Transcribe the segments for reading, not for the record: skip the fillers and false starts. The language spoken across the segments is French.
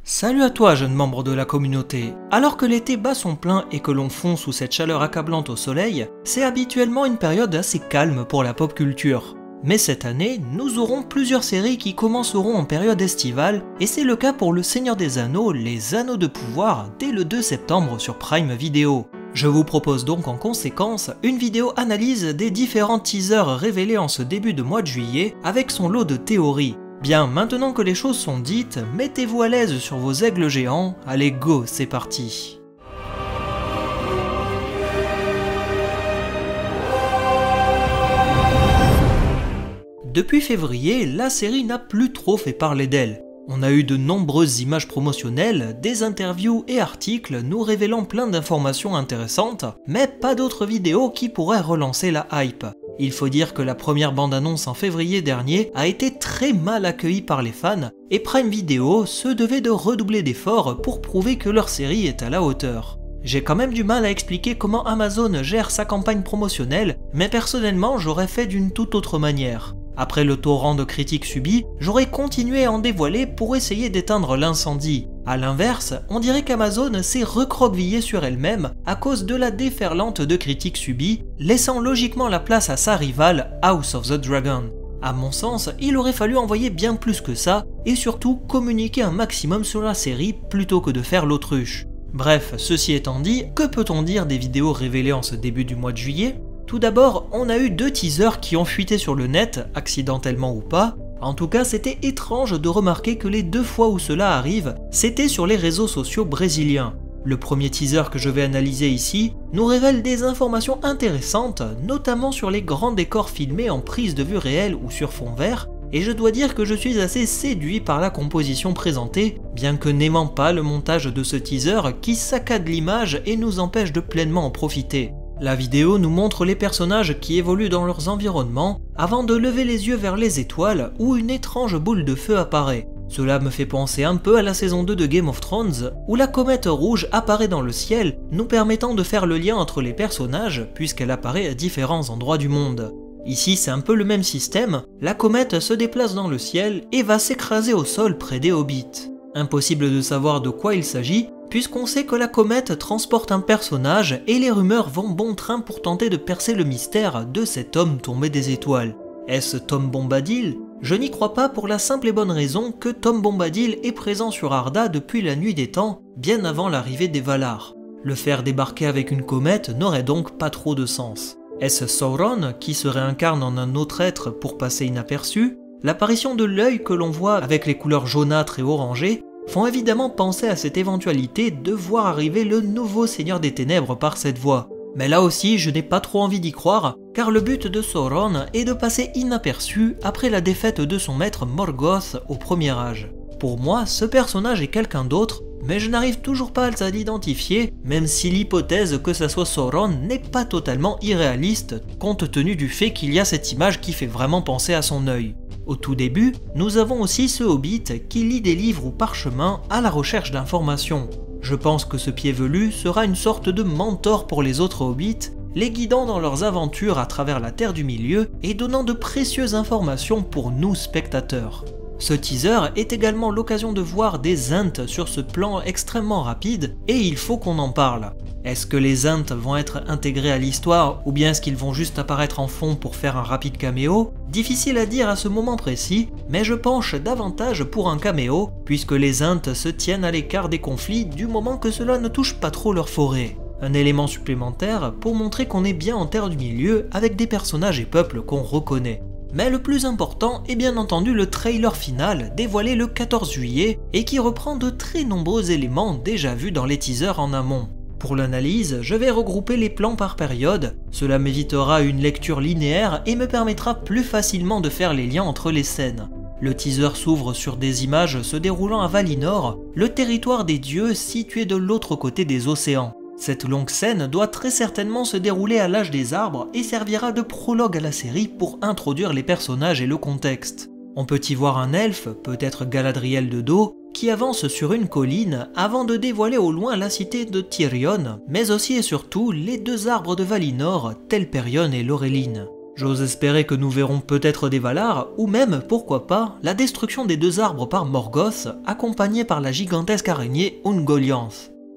Salut à toi jeune membre de la communauté. Alors que l'été bat son plein et que l'on fond sous cette chaleur accablante au soleil, c'est habituellement une période assez calme pour la pop culture. Mais cette année, nous aurons plusieurs séries qui commenceront en période estivale et c'est le cas pour Le Seigneur des Anneaux, les Anneaux de pouvoir dès le 2 septembre sur Prime Video. Je vous propose donc en conséquence une vidéo analyse des différents teasers révélés en ce début de mois de juillet avec son lot de théories. Bien, maintenant que les choses sont dites, mettez-vous à l'aise sur vos aigles géants, allez go, c'est parti. Depuis février, la série n'a plus trop fait parler d'elle. On a eu de nombreuses images promotionnelles, des interviews et articles nous révélant plein d'informations intéressantes, mais pas d'autres vidéos qui pourraient relancer la hype. Il faut dire que la première bande-annonce en février dernier a été très mal accueillie par les fans, et Prime Video se devait de redoubler d'efforts pour prouver que leur série est à la hauteur. J'ai quand même du mal à expliquer comment Amazon gère sa campagne promotionnelle, mais personnellement j'aurais fait d'une toute autre manière. Après le torrent de critiques subies, j'aurais continué à en dévoiler pour essayer d'éteindre l'incendie. A l'inverse, on dirait qu'Amazon s'est recroquevillée sur elle-même à cause de la déferlante de critiques subies, laissant logiquement la place à sa rivale House of the Dragon. À mon sens, il aurait fallu envoyer bien plus que ça, et surtout communiquer un maximum sur la série plutôt que de faire l'autruche. Bref, ceci étant dit, que peut-on dire des vidéos révélées en ce début du mois de juillet ? Tout d'abord, on a eu deux teasers qui ont fuité sur le net, accidentellement ou pas. En tout cas, c'était étrange de remarquer que les deux fois où cela arrive, c'était sur les réseaux sociaux brésiliens. Le premier teaser que je vais analyser ici nous révèle des informations intéressantes, notamment sur les grands décors filmés en prise de vue réelle ou sur fond vert, et je dois dire que je suis assez séduit par la composition présentée, bien que n'aimant pas le montage de ce teaser qui saccade l'image et nous empêche de pleinement en profiter. La vidéo nous montre les personnages qui évoluent dans leurs environnements avant de lever les yeux vers les étoiles où une étrange boule de feu apparaît. Cela me fait penser un peu à la saison 2 de Game of Thrones où la comète rouge apparaît dans le ciel, nous permettant de faire le lien entre les personnages puisqu'elle apparaît à différents endroits du monde. Ici c'est un peu le même système, la comète se déplace dans le ciel et va s'écraser au sol près des hobbits. Impossible de savoir de quoi il s'agit, puisqu'on sait que la comète transporte un personnage et les rumeurs vont bon train pour tenter de percer le mystère de cet homme tombé des étoiles. Est-ce Tom Bombadil ? Je n'y crois pas pour la simple et bonne raison que Tom Bombadil est présent sur Arda depuis la nuit des temps, bien avant l'arrivée des Valar. Le faire débarquer avec une comète n'aurait donc pas trop de sens. Est-ce Sauron qui se réincarne en un autre être pour passer inaperçu ? L'apparition de l'œil que l'on voit avec les couleurs jaunâtres et orangées font évidemment penser à cette éventualité de voir arriver le nouveau Seigneur des Ténèbres par cette voie. Mais là aussi, je n'ai pas trop envie d'y croire, car le but de Sauron est de passer inaperçu après la défaite de son maître Morgoth au Premier Âge. Pour moi, ce personnage est quelqu'un d'autre, mais je n'arrive toujours pas à l'identifier, même si l'hypothèse que ça soit Sauron n'est pas totalement irréaliste, compte tenu du fait qu'il y a cette image qui fait vraiment penser à son œil. Au tout début, nous avons aussi ce hobbit qui lit des livres ou parchemins à la recherche d'informations. Je pense que ce pied velu sera une sorte de mentor pour les autres hobbits, les guidant dans leurs aventures à travers la Terre du Milieu et donnant de précieuses informations pour nous spectateurs. Ce teaser est également l'occasion de voir des Ents sur ce plan extrêmement rapide et il faut qu'on en parle. Est-ce que les Ents vont être intégrés à l'histoire ou bien est-ce qu'ils vont juste apparaître en fond pour faire un rapide caméo? Difficile à dire à ce moment précis, mais je penche davantage pour un caméo puisque les Ents se tiennent à l'écart des conflits du moment que cela ne touche pas trop leur forêt. Un élément supplémentaire pour montrer qu'on est bien en Terre du Milieu avec des personnages et peuples qu'on reconnaît. Mais le plus important est bien entendu le trailer final dévoilé le 14 juillet et qui reprend de très nombreux éléments déjà vus dans les teasers en amont. Pour l'analyse, je vais regrouper les plans par période, cela m'évitera une lecture linéaire et me permettra plus facilement de faire les liens entre les scènes. Le teaser s'ouvre sur des images se déroulant à Valinor, le territoire des dieux situé de l'autre côté des océans. Cette longue scène doit très certainement se dérouler à l'âge des arbres et servira de prologue à la série pour introduire les personnages et le contexte. On peut y voir un elfe, peut-être Galadriel de dos, qui avance sur une colline avant de dévoiler au loin la cité de Tirion, mais aussi et surtout les deux arbres de Valinor, Telperion et Lorelin. J'ose espérer que nous verrons peut-être des Valar, ou même, pourquoi pas, la destruction des 2 arbres par Morgoth, accompagnée par la gigantesque araignée Ungoliant.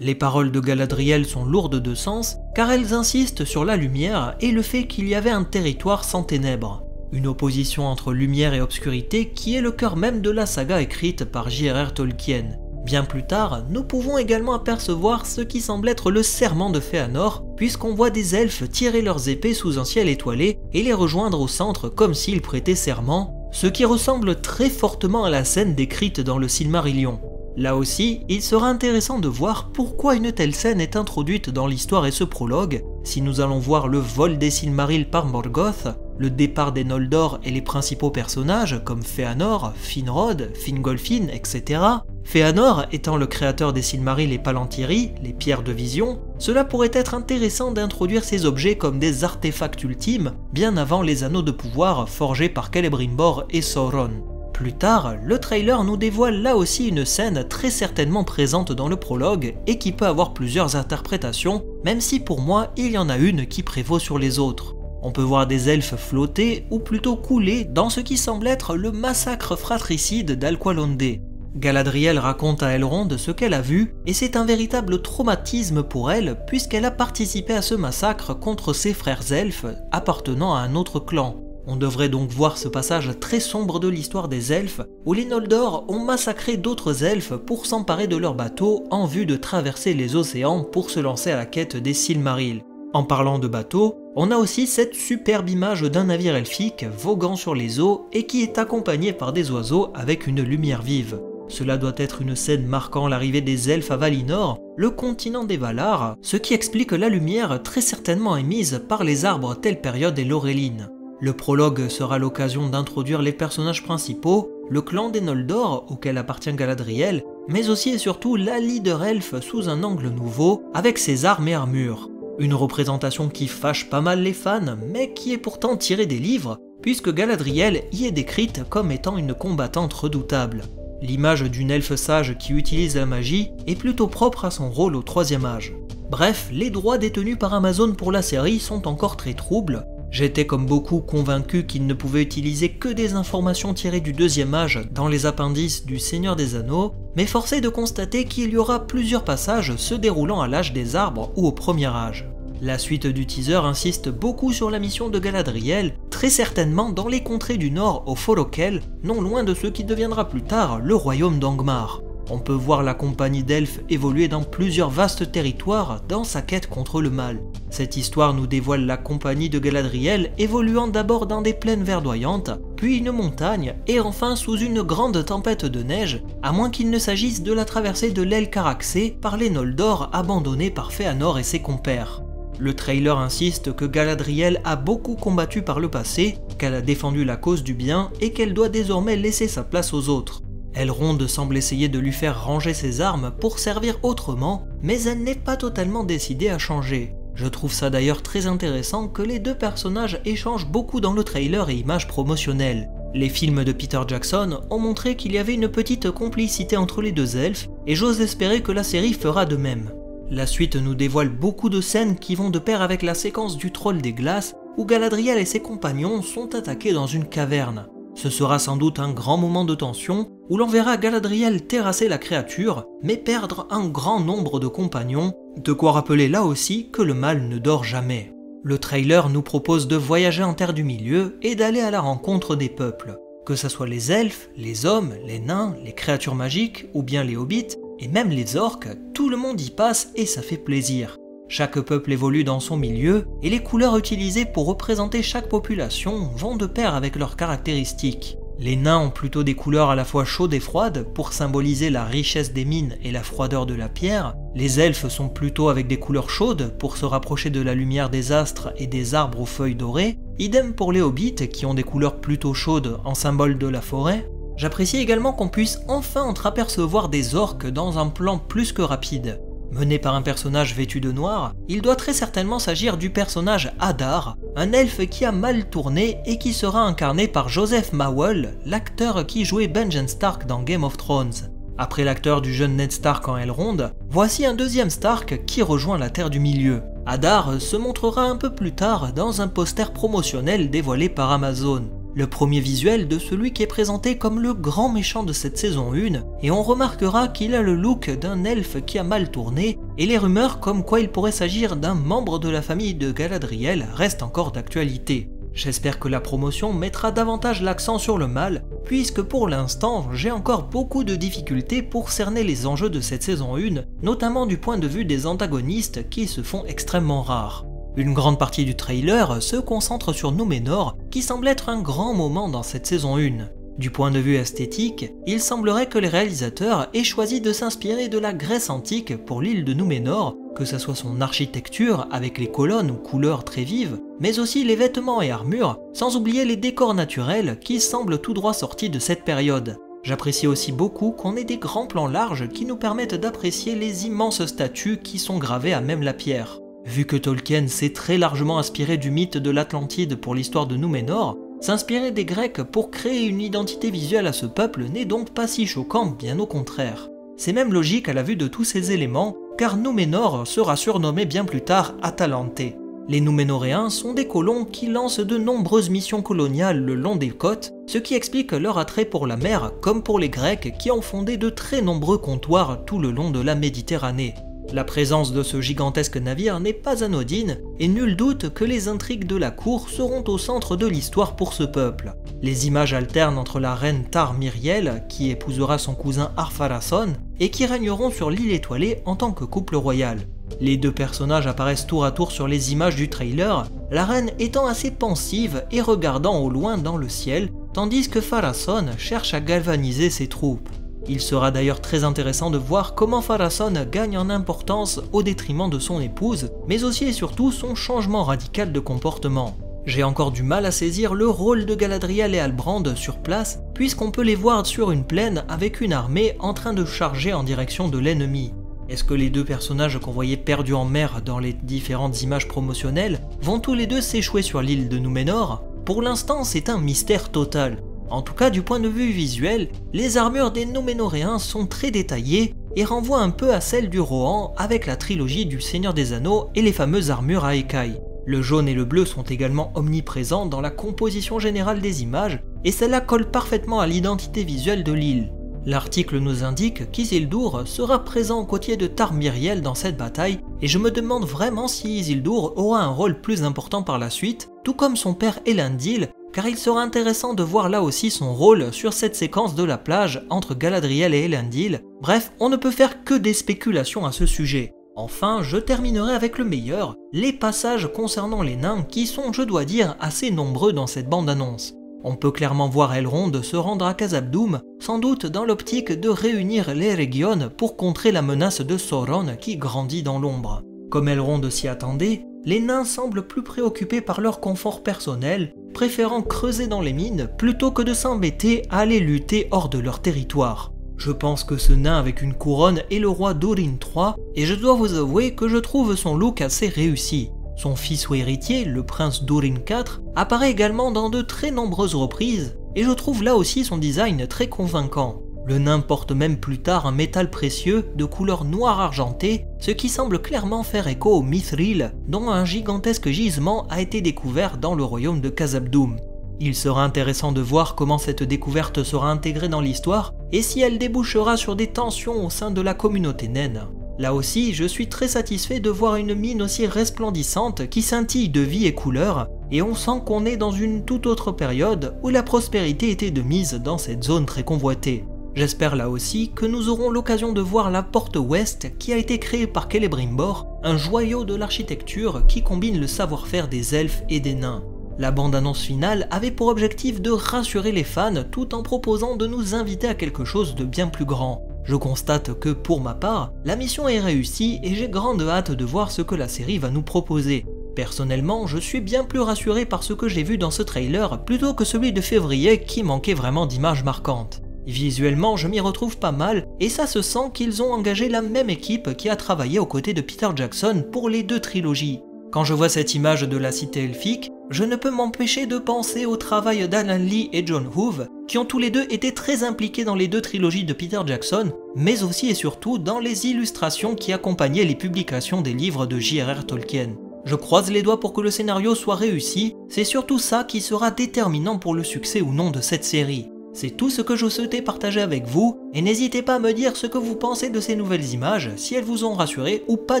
Les paroles de Galadriel sont lourdes de sens, car elles insistent sur la lumière et le fait qu'il y avait un territoire sans ténèbres. Une opposition entre lumière et obscurité qui est le cœur même de la saga écrite par J.R.R. Tolkien. Bien plus tard, nous pouvons également apercevoir ce qui semble être le serment de Fëanor, puisqu'on voit des elfes tirer leurs épées sous un ciel étoilé et les rejoindre au centre comme s'ils prêtaient serment, ce qui ressemble très fortement à la scène décrite dans le Silmarillion. Là aussi, il sera intéressant de voir pourquoi une telle scène est introduite dans l'histoire et ce prologue, si nous allons voir le vol des Silmarils par Morgoth, le départ des Noldor et les principaux personnages comme Fëanor, Finrod, Fingolfin, etc. Fëanor étant le créateur des Silmarils et Palantiri, les pierres de vision, cela pourrait être intéressant d'introduire ces objets comme des artefacts ultimes, bien avant les anneaux de pouvoir forgés par Celebrimbor et Sauron. Plus tard, le trailer nous dévoile là aussi une scène très certainement présente dans le prologue et qui peut avoir plusieurs interprétations, même si pour moi il y en a une qui prévaut sur les autres. On peut voir des elfes flotter ou plutôt couler dans ce qui semble être le massacre fratricide d'Alqualondë. Galadriel raconte à Elrond ce qu'elle a vu et c'est un véritable traumatisme pour elle puisqu'elle a participé à ce massacre contre ses frères elfes appartenant à un autre clan. On devrait donc voir ce passage très sombre de l'histoire des elfes, où les Noldor ont massacré d'autres elfes pour s'emparer de leurs bateaux en vue de traverser les océans pour se lancer à la quête des Silmarils. En parlant de bateaux, on a aussi cette superbe image d'un navire elfique voguant sur les eaux et qui est accompagné par des oiseaux avec une lumière vive. Cela doit être une scène marquant l'arrivée des elfes à Valinor, le continent des Valar, ce qui explique la lumière très certainement émise par les arbres Telperiod et Lorelin. Le prologue sera l'occasion d'introduire les personnages principaux, le clan des Noldor auquel appartient Galadriel, mais aussi et surtout la leader elfe sous un angle nouveau avec ses armes et armures. Une représentation qui fâche pas mal les fans, mais qui est pourtant tirée des livres, puisque Galadriel y est décrite comme étant une combattante redoutable. L'image d'une elfe sage qui utilise la magie est plutôt propre à son rôle au troisième âge. Bref, les droits détenus par Amazon pour la série sont encore très troubles. J'étais comme beaucoup convaincu qu'ils ne pouvaient utiliser que des informations tirées du deuxième âge dans les appendices du Seigneur des Anneaux, mais force est de constater qu'il y aura plusieurs passages se déroulant à l'âge des arbres ou au premier âge. La suite du teaser insiste beaucoup sur la mission de Galadriel, très certainement dans les contrées du nord au Forokel, non loin de ce qui deviendra plus tard le royaume d'Angmar. On peut voir la compagnie d'elfes évoluer dans plusieurs vastes territoires dans sa quête contre le mal. Cette histoire nous dévoile la compagnie de Galadriel évoluant d'abord dans des plaines verdoyantes, puis une montagne, et enfin sous une grande tempête de neige, à moins qu'il ne s'agisse de la traversée de l'El Caraxès par les Noldor abandonnés par Fëanor et ses compères. Le trailer insiste que Galadriel a beaucoup combattu par le passé, qu'elle a défendu la cause du bien et qu'elle doit désormais laisser sa place aux autres. Elrond semble essayer de lui faire ranger ses armes pour servir autrement, mais elle n'est pas totalement décidée à changer. Je trouve ça d'ailleurs très intéressant que les deux personnages échangent beaucoup dans le trailer et images promotionnelles. Les films de Peter Jackson ont montré qu'il y avait une petite complicité entre les deux elfes, et j'ose espérer que la série fera de même. La suite nous dévoile beaucoup de scènes qui vont de pair avec la séquence du Troll des Glaces, où Galadriel et ses compagnons sont attaqués dans une caverne. Ce sera sans doute un grand moment de tension, où l'on verra Galadriel terrasser la créature, mais perdre un grand nombre de compagnons, de quoi rappeler là aussi que le mal ne dort jamais. Le trailer nous propose de voyager en Terre du Milieu et d'aller à la rencontre des peuples. Que ce soit les elfes, les hommes, les nains, les créatures magiques ou bien les hobbits, et même les orques, tout le monde y passe et ça fait plaisir. Chaque peuple évolue dans son milieu, et les couleurs utilisées pour représenter chaque population vont de pair avec leurs caractéristiques. Les nains ont plutôt des couleurs à la fois chaudes et froides pour symboliser la richesse des mines et la froideur de la pierre. Les elfes sont plutôt avec des couleurs chaudes pour se rapprocher de la lumière des astres et des arbres aux feuilles dorées. Idem pour les hobbits qui ont des couleurs plutôt chaudes en symbole de la forêt. J'apprécie également qu'on puisse enfin entreapercevoir des orques dans un plan plus que rapide. Mené par un personnage vêtu de noir, il doit très certainement s'agir du personnage Adar, un elfe qui a mal tourné et qui sera incarné par Joseph Mawle, l'acteur qui jouait Benjen Stark dans Game of Thrones. Après l'acteur du jeune Ned Stark en Elrond, voici un deuxième Stark qui rejoint la Terre du Milieu. Hadar se montrera un peu plus tard dans un poster promotionnel dévoilé par Amazon. Le premier visuel de celui qui est présenté comme le grand méchant de cette saison 1, et on remarquera qu'il a le look d'un elfe qui a mal tourné, et les rumeurs comme quoi il pourrait s'agir d'un membre de la famille de Galadriel restent encore d'actualité. J'espère que la promotion mettra davantage l'accent sur le mal, puisque pour l'instant j'ai encore beaucoup de difficultés pour cerner les enjeux de cette saison 1, notamment du point de vue des antagonistes qui se font extrêmement rares. Une grande partie du trailer se concentre sur Númenor, qui semble être un grand moment dans cette saison 1. Du point de vue esthétique, il semblerait que les réalisateurs aient choisi de s'inspirer de la Grèce antique pour l'île de Númenor, que ce soit son architecture avec les colonnes aux couleurs très vives, mais aussi les vêtements et armures, sans oublier les décors naturels qui semblent tout droit sortis de cette période. J'apprécie aussi beaucoup qu'on ait des grands plans larges qui nous permettent d'apprécier les immenses statues qui sont gravées à même la pierre. Vu que Tolkien s'est très largement inspiré du mythe de l'Atlantide pour l'histoire de Númenor, s'inspirer des Grecs pour créer une identité visuelle à ce peuple n'est donc pas si choquant, bien au contraire. C'est même logique à la vue de tous ces éléments, car Númenor sera surnommé bien plus tard Atalante. Les Núménoréens sont des colons qui lancent de nombreuses missions coloniales le long des côtes, ce qui explique leur attrait pour la mer, comme pour les Grecs qui ont fondé de très nombreux comptoirs tout le long de la Méditerranée. La présence de ce gigantesque navire n'est pas anodine, et nul doute que les intrigues de la cour seront au centre de l'histoire pour ce peuple. Les images alternent entre la reine Tar Myriel, qui épousera son cousin Ar-Pharazôn, et qui régneront sur l'île étoilée en tant que couple royal. Les deux personnages apparaissent tour à tour sur les images du trailer, la reine étant assez pensive et regardant au loin dans le ciel, tandis que Pharazôn cherche à galvaniser ses troupes. Il sera d'ailleurs très intéressant de voir comment Pharazôn gagne en importance au détriment de son épouse, mais aussi et surtout son changement radical de comportement. J'ai encore du mal à saisir le rôle de Galadriel et Halbrand sur place, puisqu'on peut les voir sur une plaine avec une armée en train de charger en direction de l'ennemi. Est-ce que les deux personnages qu'on voyait perdus en mer dans les différentes images promotionnelles vont tous les deux s'échouer sur l'île de Númenor? Pour l'instant, c'est un mystère total. En tout cas, du point de vue visuel, les armures des Núménoréens sont très détaillées et renvoient un peu à celles du Rohan avec la trilogie du Seigneur des Anneaux et les fameuses armures à écailles. Le jaune et le bleu sont également omniprésents dans la composition générale des images et cela colle parfaitement à l'identité visuelle de l'île. L'article nous indique qu'Isildur sera présent aux côtés de Tar Myriel dans cette bataille et je me demande vraiment si Isildur aura un rôle plus important par la suite, tout comme son père Elendil, car il sera intéressant de voir là aussi son rôle sur cette séquence de la plage entre Galadriel et Elendil. Bref, on ne peut faire que des spéculations à ce sujet. Enfin, je terminerai avec le meilleur, les passages concernant les nains qui sont, je dois dire, assez nombreux dans cette bande-annonce. On peut clairement voir Elrond se rendre à Khazad-dûm, sans doute dans l'optique de réunir les Région pour contrer la menace de Sauron qui grandit dans l'ombre. Comme Elrond s'y attendait, les nains semblent plus préoccupés par leur confort personnel, préférant creuser dans les mines plutôt que de s'embêter à aller lutter hors de leur territoire. Je pense que ce nain avec une couronne est le roi Durin III, et je dois vous avouer que je trouve son look assez réussi. Son fils ou héritier, le prince Durin IV, apparaît également dans de très nombreuses reprises, et je trouve là aussi son design très convaincant. Le nain porte même plus tard un métal précieux de couleur noire argentée, ce qui semble clairement faire écho au Mithril, dont un gigantesque gisement a été découvert dans le royaume de Khazad-dûm. Il sera intéressant de voir comment cette découverte sera intégrée dans l'histoire, et si elle débouchera sur des tensions au sein de la communauté naine. Là aussi, je suis très satisfait de voir une mine aussi resplendissante qui scintille de vie et couleur, et on sent qu'on est dans une toute autre période où la prospérité était de mise dans cette zone très convoitée. J'espère là aussi que nous aurons l'occasion de voir la porte ouest qui a été créée par Celebrimbor, un joyau de l'architecture qui combine le savoir-faire des elfes et des nains. La bande-annonce finale avait pour objectif de rassurer les fans tout en proposant de nous inviter à quelque chose de bien plus grand. Je constate que pour ma part, la mission est réussie et j'ai grande hâte de voir ce que la série va nous proposer. Personnellement, je suis bien plus rassuré par ce que j'ai vu dans ce trailer plutôt que celui de février qui manquait vraiment d'images marquantes. Visuellement, je m'y retrouve pas mal et ça se sent qu'ils ont engagé la même équipe qui a travaillé aux côtés de Peter Jackson pour les deux trilogies. Quand je vois cette image de la cité elfique, Je ne peux m'empêcher de penser au travail d'Alan Lee et John Hoove, qui ont tous les deux été très impliqués dans les deux trilogies de Peter Jackson, mais aussi et surtout dans les illustrations qui accompagnaient les publications des livres de J.R.R. Tolkien. Je croise les doigts pour que le scénario soit réussi, c'est surtout ça qui sera déterminant pour le succès ou non de cette série. C'est tout ce que je souhaitais partager avec vous, et n'hésitez pas à me dire ce que vous pensez de ces nouvelles images, si elles vous ont rassuré ou pas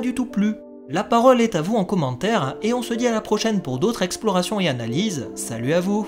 du tout plu. La parole est à vous en commentaire, et on se dit à la prochaine pour d'autres explorations et analyses. Salut à vous!